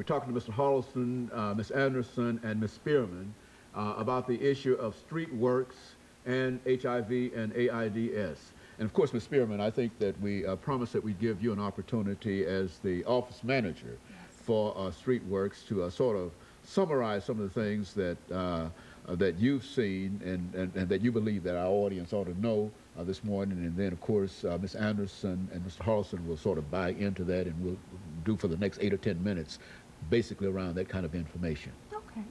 We're talking to Mr. Harleston, Ms. Anderson, and Ms. Spearman about the issue of StreetWorks and HIV and AIDS. And of course, Ms. Spearman, I think that we promised that we'd give you an opportunity as the office manager for StreetWorks to sort of summarize some of the things that that you've seen and that you believe that our audience ought to know this morning. And then, of course, Ms. Anderson and Mr. Harleston will sort of buy into that, and we'll do for the next 8 or 10 minutes basically around that kind of information. Okay.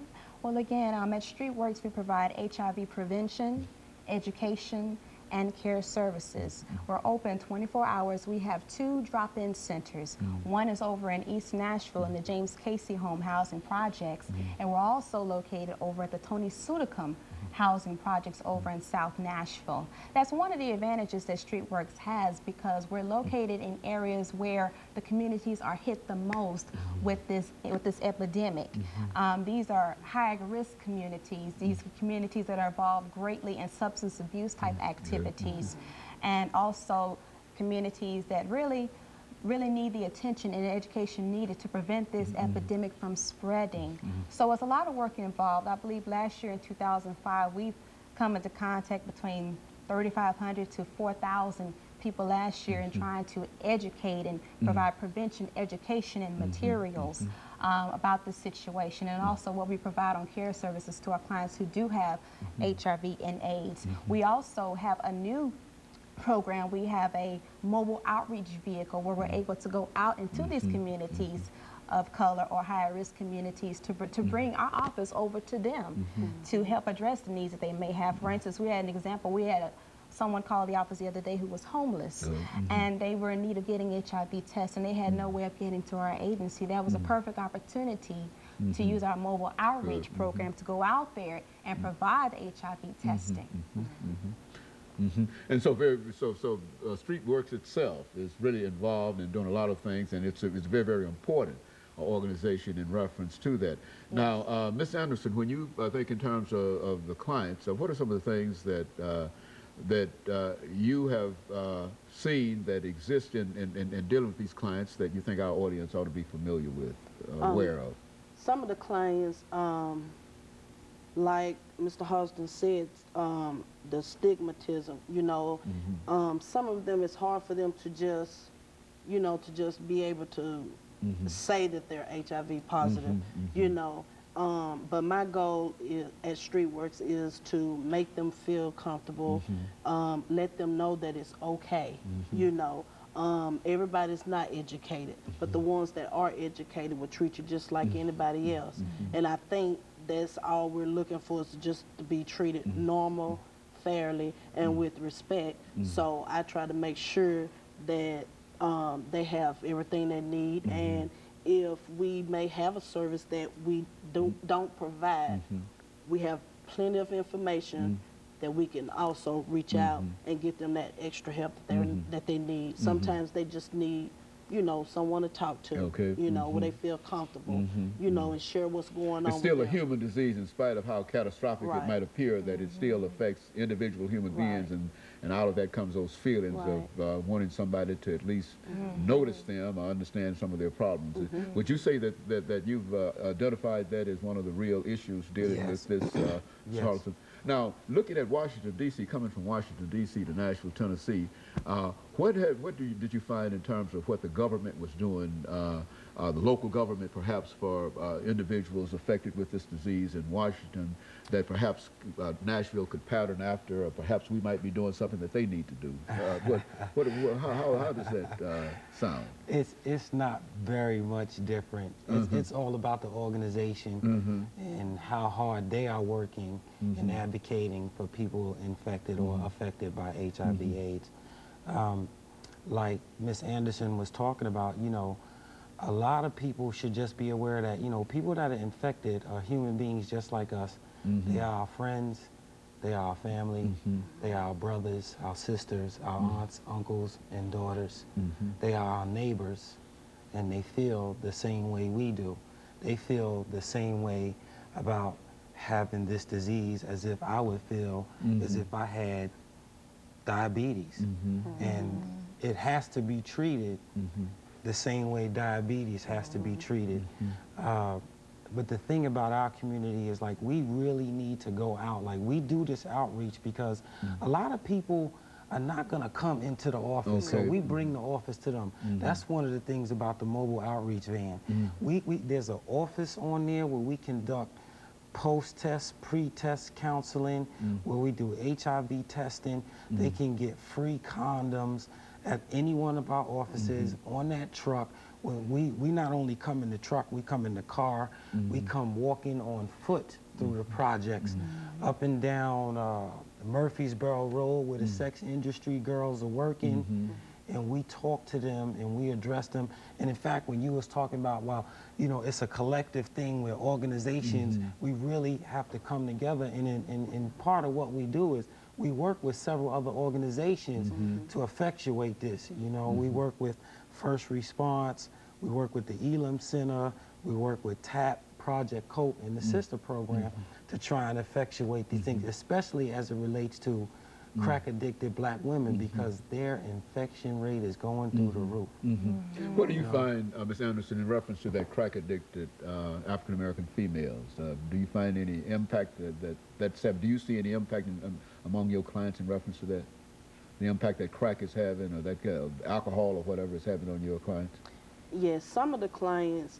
Well, again, at StreetWorks, we provide HIV prevention, education, and care services. We're open 24 hours. We have 2 drop-in centers. One is over in East Nashville in the James Casey Home Housing Projects, and we're also located over at the Tony Sudicum Housing Projects over in South Nashville. That's one of the advantages that StreetWorks has, because we're located in areas where the communities are hit the most with this epidemic. These are high-risk communities. These are communities that are involved greatly in substance abuse type activities, and also communities that really need the attention and education needed to prevent this epidemic from spreading. So it's a lot of work involved. I believe last year in 2005, we've come into contact between 3,500 to 4,000 people last year in trying to educate and provide prevention, education, and materials about the situation, and also what we provide on care services to our clients who do have HIV and AIDS. We also have a new program. We have a mobile outreach vehicle where we're able to go out into these communities of color or high-risk communities to bring our office over to them to help address the needs that they may have. For instance, we had an example. We had someone called the office the other day who was homeless, and they were in need of getting HIV tests, and they had no way of getting to our agency. That was a perfect opportunity to use our mobile outreach program to go out there and provide HIV testing. And so, StreetWorks itself is really involved in doing a lot of things, and it's a very, very important organization in reference to that. Now, Ms. Anderson, when you think in terms of the clients, what are some of the things that you have seen that exist in dealing with these clients that you think our audience ought to be familiar with, aware of? Some of the clients, like Mr. Harleston said, the stigmatism, you know, some of them, it's hard for them to just, you know, to just be able to say that they're HIV positive, you know. But my goal at StreetWorks is to make them feel comfortable, let them know that it's okay, you know. Everybody's not educated, but the ones that are educated will treat you just like anybody else. And I think that's all we're looking for, is just to be treated normal, fairly, and with respect. So I try to make sure that they have everything they need, and if we may have a service that we don't provide, we have plenty of information that we can also reach out and get them that extra help that they need. Sometimes they just need, you know, someone to talk to, you know, where they feel comfortable, you know, and share what's going on. It's still a human disease, in spite of how catastrophic it might appear, that it still affects individual human beings, and out of that comes those feelings of wanting somebody to at least notice them or understand some of their problems. Would you say that you've identified that as one of the real issues dealing with this, Harleston? Now, looking at Washington, D.C., coming from Washington, D.C. to Nashville, Tennessee, what did you find in terms of what the government was doing, the local government perhaps, for individuals affected with this disease in Washington, that perhaps Nashville could pattern after, or perhaps we might be doing something that they need to do? How does that sound? It's not very much different. It's all about the organization and how hard they are working and advocating for people infected or affected by HIV/AIDS. Like Ms. Anderson was talking about, you know, a lot of people should just be aware that, you know, people that are infected are human beings just like us. They are our friends, they are our family, they are our brothers, our sisters, our aunts, uncles, and daughters. They are our neighbors, and they feel the same way we do. They feel the same way about having this disease as if I would feel as if I had diabetes. And it has to be treated the same way diabetes has to be treated. But the thing about our community is, like, we really need to go out. Like, we do this outreach because a lot of people are not going to come into the office, so we bring the office to them. That's one of the things about the mobile outreach van. There's an office on there where we conduct post-test, pre-test counseling, where we do HIV testing. They can get free condoms at any one of our offices on that truck. When we not only come in the truck, we come in the car, we come walking on foot through the projects, up and down Murfreesboro Road where the sex industry girls are working, and we talk to them and we address them. And in fact, when you was talking about, well, you know, it's a collective thing where organizations, we really have to come together, and part of what we do is we work with several other organizations to effectuate this. You know, we work with First Response, we work with the Elam Center, we work with TAP, Project COPE, and the sister program to try and effectuate these things, especially as it relates to crack-addicted black women, because their infection rate is going through the roof. What do you find, Ms. Anderson, in reference to that crack-addicted African-American females? Do you find any impact do you see any impact among your clients in reference to that? The impact that crack is having, or that alcohol or whatever is having on your clients? Yes, some of the clients,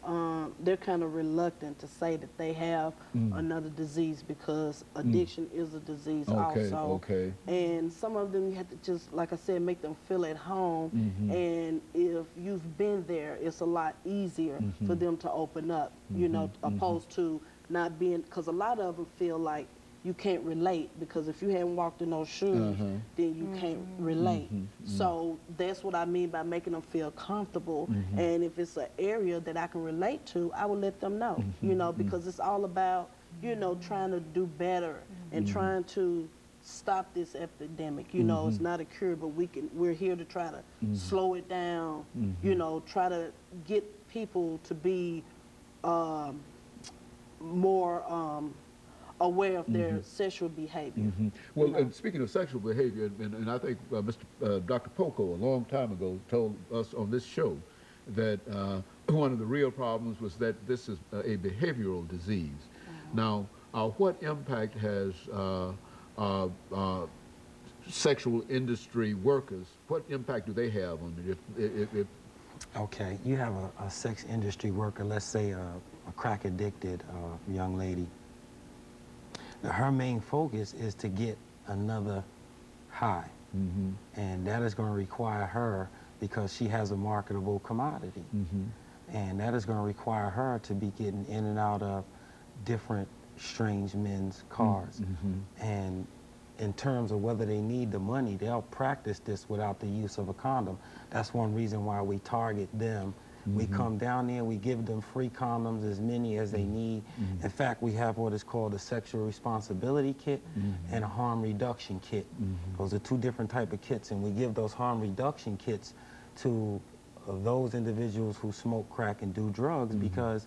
they're kind of reluctant to say that they have another disease, because addiction is a disease also. And some of them, you have to just, like I said, make them feel at home. And if you've been there, it's a lot easier for them to open up, you know, opposed to not being, because a lot of them feel like you can't relate, because if you haven't walked in those shoes, then you can't relate. So that's what I mean by making them feel comfortable. And if it's an area that I can relate to, I will let them know, you know, because it's all about, you know, trying to do better and trying to stop this epidemic. You know, it's not a cure, but we're here to try to slow it down, you know, try to get people to be more aware of their sexual behavior. Well, and speaking of sexual behavior, and I think Dr. Poco a long time ago told us on this show that one of the real problems was that this is a behavioral disease. Now, what impact has sexual industry workers, what impact do they have on it? Okay, you have a sex industry worker, let's say a crack-addicted young lady. Her main focus is to get another high, and that is going to require her, because she has a marketable commodity, and that is going to require her to be getting in and out of different strange men's cars. And in terms of whether they need the money, they'll practice this without the use of a condom. That's one reason why we target them. We come down there, we give them free condoms, as many as they need. In fact, we have what is called a sexual responsibility kit and a harm reduction kit. Those are two different type of kits, and we give those harm reduction kits to those individuals who smoke crack and do drugs, because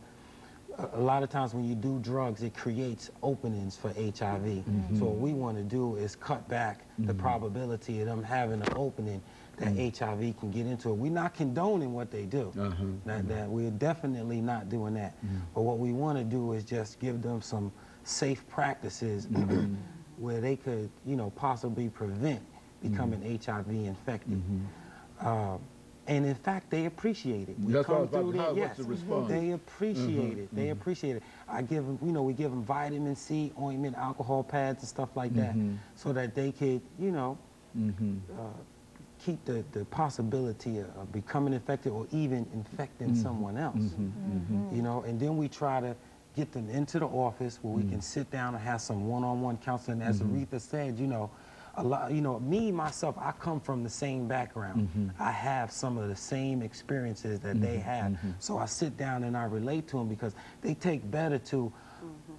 a lot of times when you do drugs, it creates openings for HIV. So what we want to do is cut back the probability of them having an opening that HIV can get into it. We're not condoning what they do. That we're definitely not doing that. But what we want to do is just give them some safe practices where they could, you know, possibly prevent becoming HIV infected. And in fact, they appreciate it. That's what I was about to say. What's the response? They appreciate it. They appreciate it. I give them, you know, we give them vitamin C, ointment, alcohol pads, and stuff like that, so that they could, you know, keep the possibility of becoming infected or even infecting someone else. You know, and then we try to get them into the office where we can sit down and have some one-on-one counseling. As Aretha said, you know, a lot, you know, me, myself, I come from the same background. I have some of the same experiences that they have. So I sit down and I relate to them, because they take better to,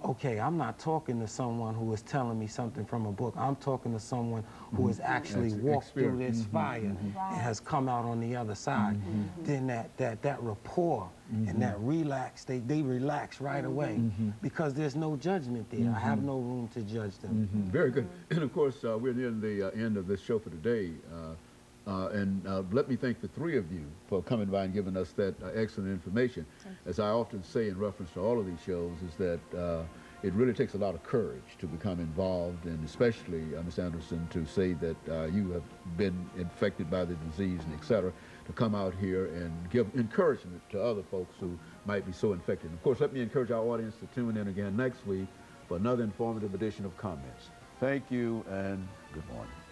okay, I'm not talking to someone who is telling me something from a book. I'm talking to someone who has actually walked through this fire and has come out on the other side. Then that rapport and that relax, they relax right away, because there's no judgment there. I have no room to judge them. Very good. And of course, we're near the end of this show for today. Let me thank the three of you for coming by and giving us that excellent information. As I often say in reference to all of these shows, is that it really takes a lot of courage to become involved, and especially, Ms. Anderson, to say that you have been infected by the disease and et cetera, to come out here and give encouragement to other folks who might be so infected. Of course, let me encourage our audience to tune in again next week for another informative edition of Comments. Thank you and good morning.